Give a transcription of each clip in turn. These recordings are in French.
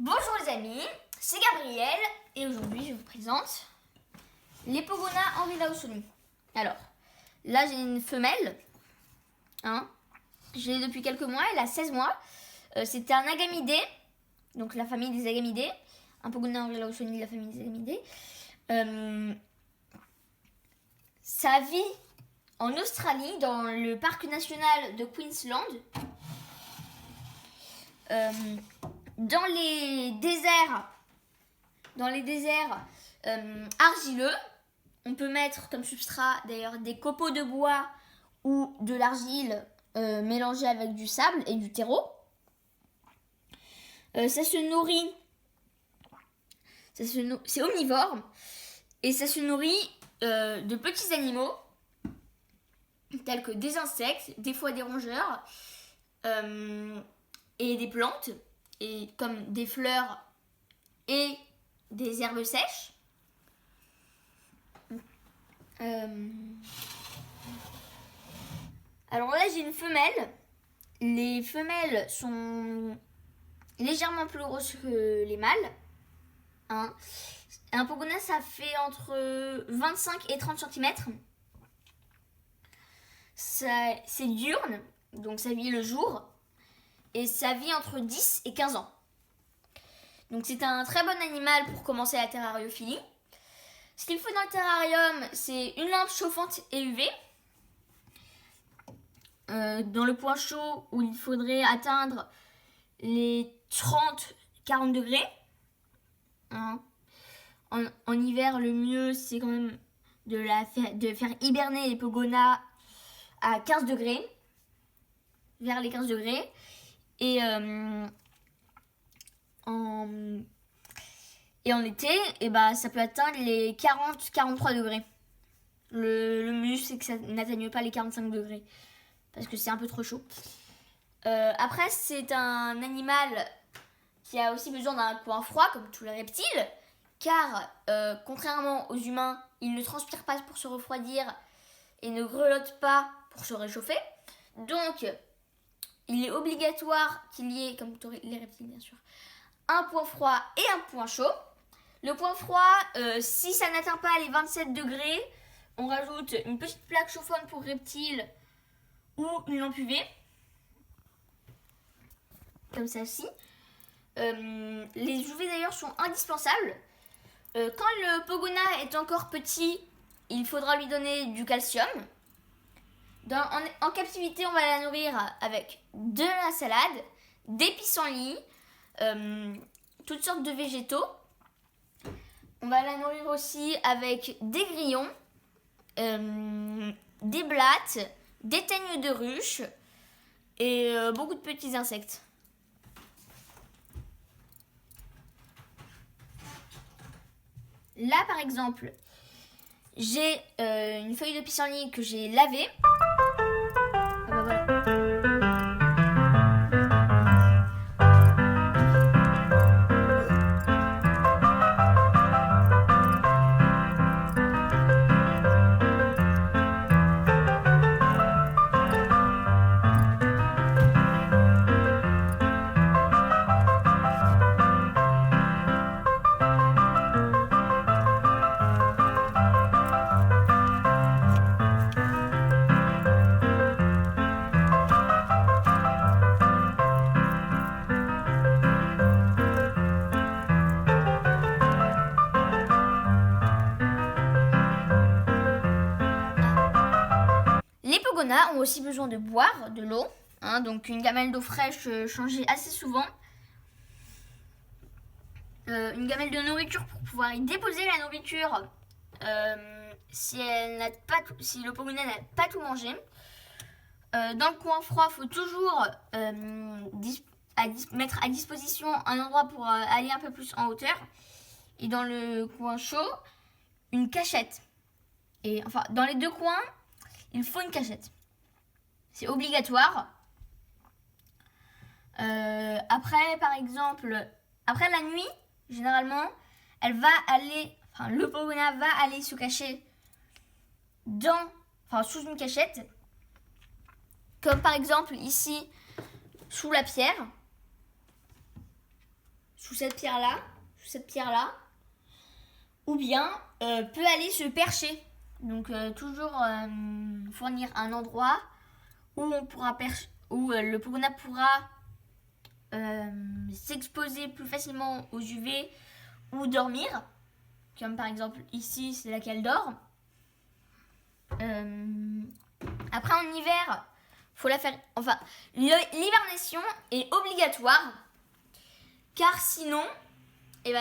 Bonjour les amis, c'est Gabriel et aujourd'hui je vous présente les Pogona en Villa Ossonie. Alors, là j'ai une femelle, je l'ai depuis quelques mois, elle a 16 mois. C'était un agamidé, donc la famille des agamidés, un Pogona en Villa Ossonie de la famille des agamidés. Ça vit en Australie, dans le parc national de Queensland. Dans les déserts argileux, on peut mettre comme substrat d'ailleurs des copeaux de bois ou de l'argile mélangée avec du sable et du terreau. Ça se nourrit, c'est omnivore et ça se nourrit de petits animaux tels que des insectes, des fois des rongeurs et des plantes, et comme des fleurs et des herbes sèches. Alors là j'ai une femelle. Les femelles sont légèrement plus grosses que les mâles. Un Pogona ça fait entre 25 et 30 cm. C'est diurne, donc ça vit le jour. Et ça vit entre 10 et 15 ans. Donc c'est un très bon animal pour commencer la terrariophilie. Ce qu'il faut dans le terrarium, c'est une lampe chauffante et UV. Dans le point chaud où il faudrait atteindre les 30-40 degrés. En hiver, le mieux, c'est quand même de faire hiberner les Pogona à 15 degrés. Vers les 15 degrés. Et en été, ça peut atteindre les 40-43 degrés. Le mieux, c'est que ça n'atteigne pas les 45 degrés. Parce que c'est un peu trop chaud. Après, c'est un animal qui a aussi besoin d'un coin froid, comme tous les reptiles. Car, contrairement aux humains, il ne transpire pas pour se refroidir et ne grelotte pas pour se réchauffer. Donc, il est obligatoire qu'il y ait, comme les reptiles bien sûr, un point froid et un point chaud. Le point froid, si ça n'atteint pas les 27 degrés, on rajoute une petite plaque chauffante pour reptiles ou une lampe UV. Comme ça-ci. Les UV d'ailleurs sont indispensables. Quand le Pogona est encore petit, il faudra lui donner du calcium. En captivité, on va la nourrir avec de la salade, des pissenlits, toutes sortes de végétaux. On va la nourrir aussi avec des grillons, des blattes, des teignes de ruche et beaucoup de petits insectes. Là, par exemple, j'ai une feuille de pissenlit que j'ai lavée. Les Pogona ont aussi besoin de boire de l'eau, donc une gamelle d'eau fraîche changée assez souvent. Une gamelle de nourriture pour pouvoir y déposer la nourriture si le Pogona n'a pas tout mangé. Dans le coin froid, il faut toujours mettre à disposition un endroit pour aller un peu plus en hauteur. Et dans le coin chaud, une cachette. Et enfin, dans les deux coins, il faut une cachette. C'est obligatoire. Après, par exemple, après la nuit, généralement, le Pogona va aller se cacher sous une cachette. Comme par exemple ici, sous la pierre. sous cette pierre-là, ou bien peut aller se percher. Donc toujours fournir un endroit où on pourra où le Pogona pourra s'exposer plus facilement aux UV ou dormir. Comme par exemple ici, c'est là qu'elle dort. Après en hiver, faut la faire. Enfin, l'hibernation est obligatoire, car sinon,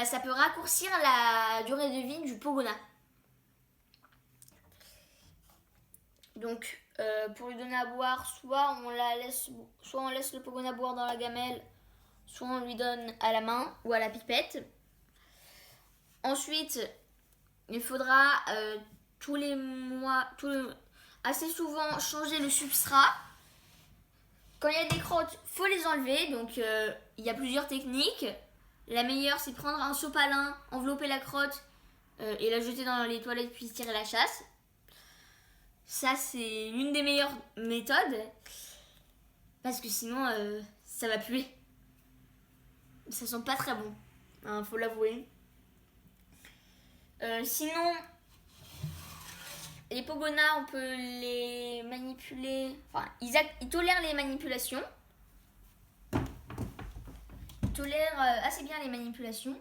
ça peut raccourcir la durée de vie du Pogona. Donc, pour lui donner à boire, soit on laisse le Pogona boire dans la gamelle, soit on lui donne à la main ou à la pipette. Ensuite, il faudra tous les mois, assez souvent changer le substrat. Quand il y a des crottes, faut les enlever. Donc, il y a plusieurs techniques. La meilleure, c'est prendre un sopalin, envelopper la crotte et la jeter dans les toilettes puis tirer la chasse. Ça, c'est l'une des meilleures méthodes. Parce que sinon, ça va puer. Ça sent pas très bon. Hein, faut l'avouer. Sinon, les Pogonas, on peut les manipuler. Enfin, ils tolèrent les manipulations. Ils tolèrent assez bien les manipulations.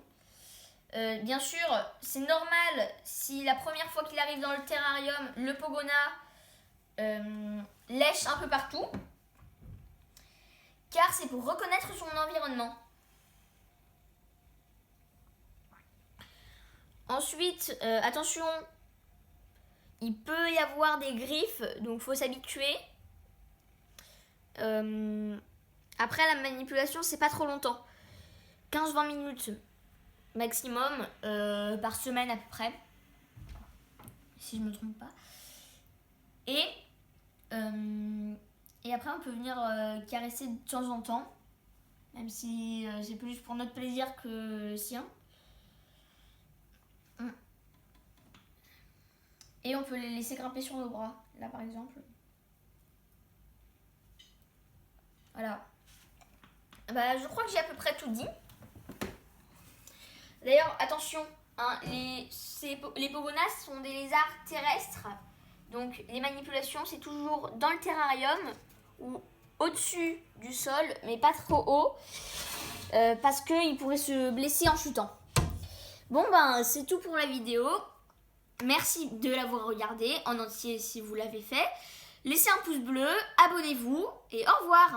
Bien sûr, c'est normal si la première fois qu'il arrive dans le terrarium, le Pogona lèche un peu partout. Car c'est pour reconnaître son environnement. Ensuite, attention, il peut y avoir des griffes, donc il faut s'habituer. Après, la manipulation, c'est pas trop longtemps. 15-20 minutes maximum par semaine à peu près. Si je me trompe pas. Et après, on peut venir caresser de temps en temps. Même si c'est plus pour notre plaisir que le sien. Et on peut les laisser grimper sur nos bras, là par exemple. Voilà. Je crois que j'ai à peu près tout dit. D'ailleurs, attention, hein, les Pogonas sont des lézards terrestres. Donc les manipulations, c'est toujours dans le terrarium ou au-dessus du sol, mais pas trop haut. Parce qu'ils pourraient se blesser en chutant. Bon, c'est tout pour la vidéo. Merci de l'avoir regardé en entier si vous l'avez fait. Laissez un pouce bleu, abonnez-vous et au revoir.